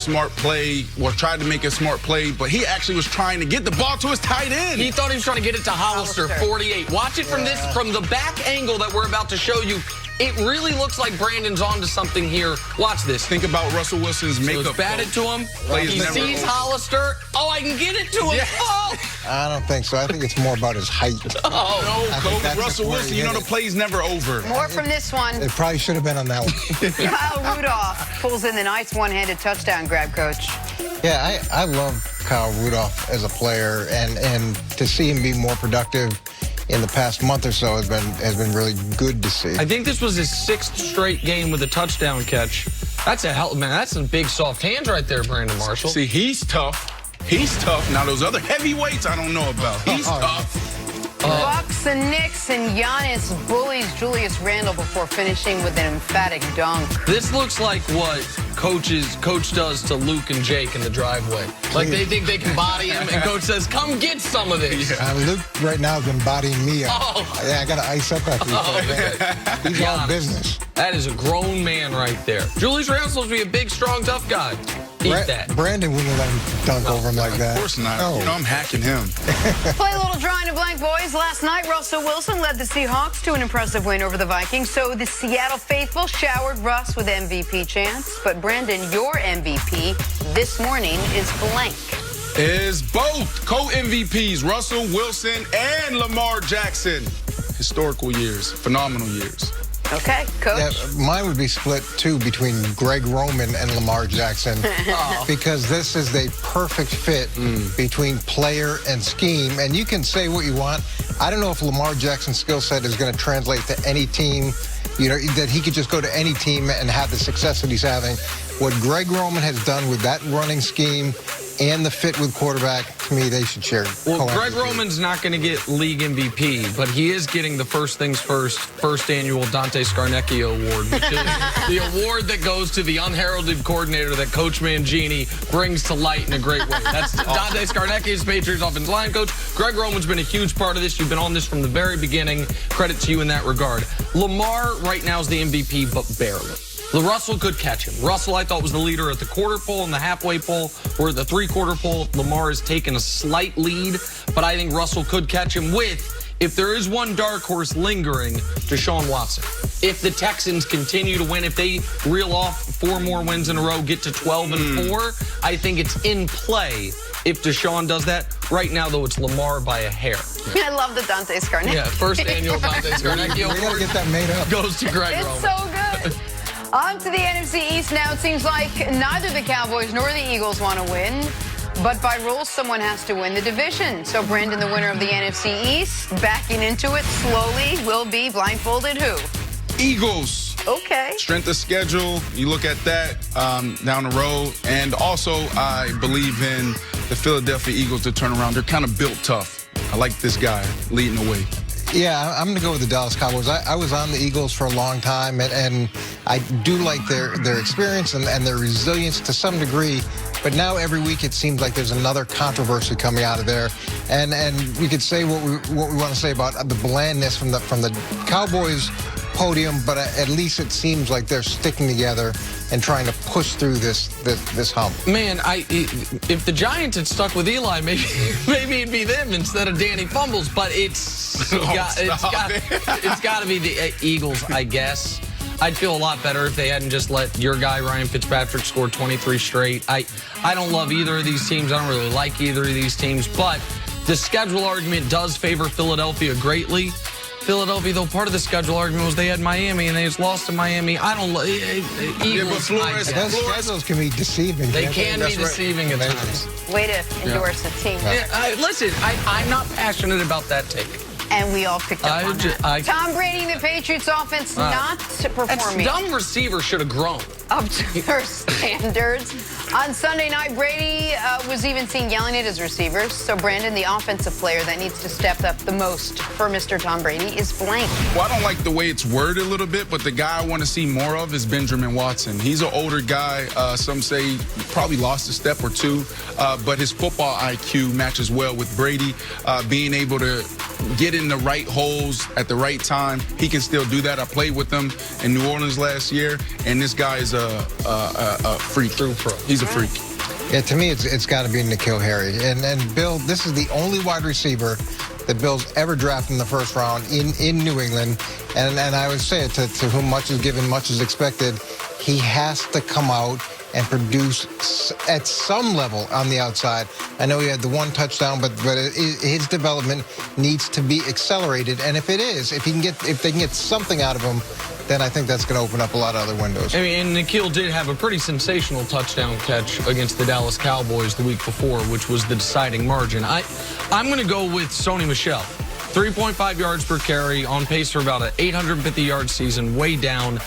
Smart play, or tried to make a smart play, but he actually was trying to get the ball to his tight end. He thought he was trying to get it to Hollister, 48. Watch it from from the back angle that we're about to show you. It really looks like Brandon's onto something here. Watch this. Think about Russell Wilson's makeup. So it's batted to him. He sees Hollister. Oh, I can get it to him. Yes. Oh. I don't think so. I think it's more about his height. Oh. No, Coach. Russell Wilson, you know the play's never over. More from this one. It probably should have been on that one. Kyle Rudolph pulls in the nice one-handed touchdown grab, Coach. Yeah, I love Kyle Rudolph as a player, and to see him be more productive in the past month or so has been really good to see. I think this was his 6th straight game with a touchdown catch. That's a hell, man. That's some big soft hands right there, Brandon Marshall. See, he's tough. He's tough. Now those other heavyweights, I don't know about. He's tough. Bucks and Knicks and Giannis bullies Julius Randle before finishing with an emphatic dunk. This looks like what Coach does to Luke and Jake in the driveway. Like they think they can body him, and Coach says, "Come get some of this." Yeah. Luke right now is embodying me up. Oh. Yeah, I got to ice up after you. He's all business. That is a grown man right there. Julius Randle's supposed to be a big, strong, tough guy. Eat that. Brandon wouldn't let him dunk over him like that. Of course not. No. You know, I'm hacking him. Play a little drawing to blank, boys. Last night, Russell Wilson led the Seahawks to an impressive win over the Vikings. So the Seattle faithful showered Russ with MVP chants. But Brandon, your MVP this morning is blank. Is both co-MVPs, Russell Wilson and Lamar Jackson. Historical years, phenomenal years. Okay, Coach. Yeah, mine would be split, too, between Greg Roman and Lamar Jackson because this is the perfect fit between player and scheme. And you can say what you want. I don't know if Lamar Jackson's skill set is going to translate to any team, you know, that he could just go to any team and have the success that he's having. What Greg Roman has done with that running scheme and the fit with quarterback, to me, they should share. Well, Greg Roman's not going to get league MVP, but he is getting the first annual Dante Scarnecchio Award, which is the award that goes to the unheralded coordinator that Coach Mangini brings to light in a great way. That's Dante Scarnecchio's Patriots offensive line coach. Greg Roman's been a huge part of this. You've been on this from the very beginning. Credit to you in that regard. Lamar right now is the MVP, but barely. The Russell could catch him. Russell, I thought, was the leader at the quarter pole and the halfway pole, or the three-quarter pole. Lamar has taken a slight lead, but I think Russell could catch him with, if there is one dark horse lingering, Deshaun Watson. If the Texans continue to win, if they reel off 4 more wins in a row, get to 12-4, I think it's in play if Deshaun does that. Right now, though, it's Lamar by a hair. I love the Dante Scarnecchio. Yeah, first annual Dante Scarnecchio We got to get that made up. goes to Greg Roman. It's so good. On to the NFC East now. It seems like neither the Cowboys nor the Eagles want to win. But by rules, someone has to win the division. So Brandon, the winner of the NFC East, backing into it slowly, will be blindfolded who? Eagles. Okay. Strength of schedule, you look at that down the road. And also, I believe in the Philadelphia Eagles to turn around. They're kind of built tough. I like this guy leading the way. Yeah, I'm going to go with the Dallas Cowboys. I was on the Eagles for a long time, and I do like their experience and their resilience to some degree. But now every week it seems like there's another controversy coming out of there, and we could say what we want to say about the blandness from the Cowboys podium, but at least it seems like they're sticking together and trying to push through this hump. Man, if the Giants had stuck with Eli, maybe it'd be them instead of Danny Fumbles. But it's got to be the Eagles, I guess. I'd feel a lot better if they hadn't just let your guy Ryan Fitzpatrick score 23 straight. I don't love either of these teams. I don't really like either of these teams. But the schedule argument does favor Philadelphia greatly. Philadelphia, though, part of the schedule argument was they had Miami and they just lost to Miami. I don't love Eagles. Those schedules can be deceiving. They can be deceiving at times. Way to endorse the team. Listen, I'm not passionate about that take. And we all picked up on that. Tom Brady and the Patriots offense not performing. Dumb receiver should have grown. Up to their standards. On Sunday night, Brady was even seen yelling at his receivers. So, Brandon, the offensive player that needs to step up the most for Mr. Tom Brady is blank. Well, I don't like the way it's worded a little bit, but the guy I want to see more of is Benjamin Watson. He's an older guy. Some say probably lost a step or two, but his football IQ matches well with Brady. Being able to get in the right holes at the right time, he can still do that. I played with him in New Orleans last year, and this guy is a freak. True pro. He's He's a freak. Yeah, to me, it's got to be N'Keal Harry. And Bill, this is the only wide receiver that Bill's ever drafted in the first round in New England. And I would say it to whom much is given, much is expected. He has to come out and produce at some level on the outside. I know he had the one touchdown, but his development needs to be accelerated. And if they can get something out of him, then I think that's going to open up a lot of other windows. I mean, and N'Keal did have a pretty sensational touchdown catch against the Dallas Cowboys the week before, which was the deciding margin. I'm going to go with Sony Michel. 3.5 yards per carry, on pace for about an 850-yard season, way down.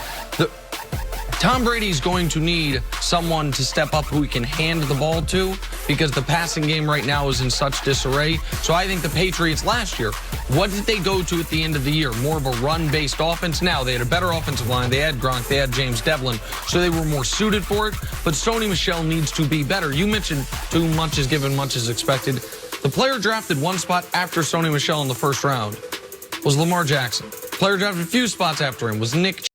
Tom Brady's going to need someone to step up who he can hand the ball to, because the passing game right now is in such disarray. So I think the Patriots last year, what did they go to at the end of the year? More of a run-based offense. Now, they had a better offensive line. They had Gronk. They had James Devlin. So they were more suited for it. But Sony Michel needs to be better. You mentioned too much is given, much is expected. The player drafted one spot after Sony Michel in the first round was Lamar Jackson. Player drafted a few spots after him was Nick